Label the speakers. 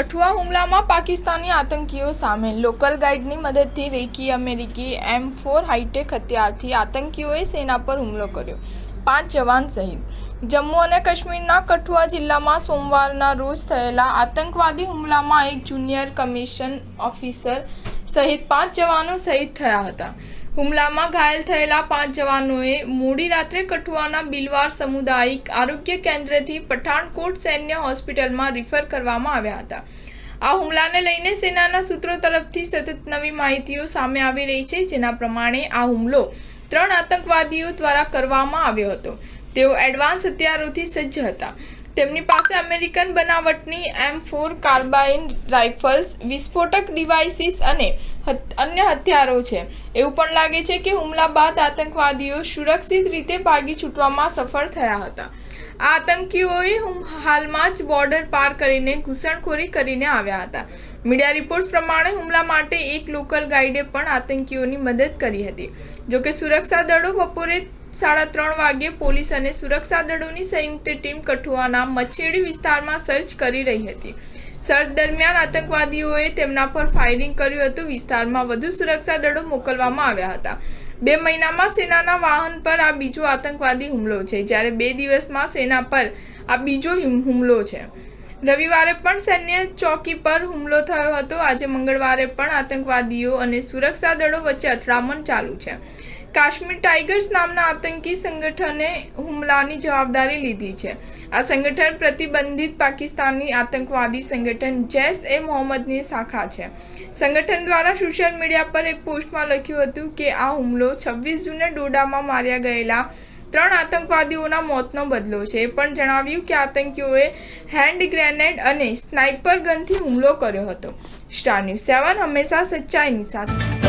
Speaker 1: કઠુઆ હુમલામાં પાકિસ્તાની આતંકીઓ સામે લોકલ ગાઈડની મદદથી રેકી અમેરિકી M4 હાઈટેક હથિયારથી આતંકીઓએ સેના પર હુમલો કર્યો, 5 જવાન શહીદ। જમ્મુ અને કાશ્મીરના કઠુઆ જિલ્લામાં સોમવારના રોજ થયેલા આતંકવાદી હુમલામાં એક જુનિયર કમિશન ઓફિસર સહિત 5 જવાનો શહીદ થયા હતા। હુમલામાં ઘાયલ થયેલા 5 જવાનોએ મોડી રાત્રે કઠુઆના બિલવાર સામુદાયિક આરોગ્ય કેન્દ્રથી પઠાણકોટ સૈન્ય હોસ્પિટલમાં રિફર કરવામાં આવ્યા હતા। આ હુમલાને લઈને સેનાના સૂત્રો તરફથી સતત નવી માહિતીઓ સામે આવી રહી છે, જેના પ્રમાણે આ હુમલો 3 આતંકવાદીઓ દ્વારા કરવામાં આવ્યો હતો। તેઓ એડવાન્સ હથિયારોથી સજ્જ હતા। તેમની પાસે અમેરિકન બનાવટની M4 કાર્બાઇન રાઇફલ્સ, વિસ્ફોટક ડિવાઇસીસ અને અન્ય હથિયારો છે। એવું પણ લાગે છે કે હુમલા બાદ આતંકવાદીઓ સુરક્ષિત રીતે ભાગી છૂટવામાં સફળ થયા હતા। આ આતંકીઓએ હાલમાં જ બોર્ડર પાર કરીને ઘૂસણખોરી કરીને આવ્યા હતા। મીડિયા રિપોર્ટ્સ પ્રમાણે હુમલા માટે એક લોકલ ગાઈડે પણ આતંકીઓની મદદ કરી હતી। જોકે સુરક્ષા દળો બપોરે 3:30 વાગ્યે પોલીસ અને સુરક્ષા દળોની સંયુક્ત ટીમ કઠુઆના મચેડી વિસ્તારમાં સર્ચ કરી રહી હતી। સર્ચ દરમિયાન આતંકવાદીઓએ તેમના પર ફાયરિંગ કર્યું હતું। વિસ્તારમાં વધુ સુરક્ષા દળો મોકલવામાં આવ્યા હતા। 2 મહિનામાં સેનાના વાહન પર આ બીજો આતંકવાદી હુમલો છે, જ્યારે 2 દિવસમાં સેના પર આ બીજો હુમલો છે। રવિવારે પણ સૈન્ય ચોકી પર હુમલો થયો હતો। આજે મંગળવારે પણ આતંકવાદીઓ અને સુરક્ષા દળો વચ્ચે અથડામણ ચાલુ છે। કાશ્મીર ટાઇગર્સ નામના આતંકી સંગઠને હુમલાની જવાબદારી લીધી છે। આ સંગઠન પ્રતિબંધિત પાકિસ્તાની આતંકવાદી સંગઠન જૈશ-એ-મોહમ્મદની શાખા છે। સંગઠન દ્વારા સોશિયલ મીડિયા પર એક પોસ્ટમાં લખ્યું હતું કે આ હુમલો 26 જૂને ડોડામાં માર્યા ગયેલા 3 આતંકવાદીઓના મોતનો બદલો છે। એ પણ જણાવ્યું કે આતંકીઓએ હેન્ડ ગ્રેનેડ અને સ્નાઇપર ગનથી હુમલો કર્યો હતો। સ્ટાર ન્યૂઝ 7 હંમેશા સચ્ચાઈની સાથે।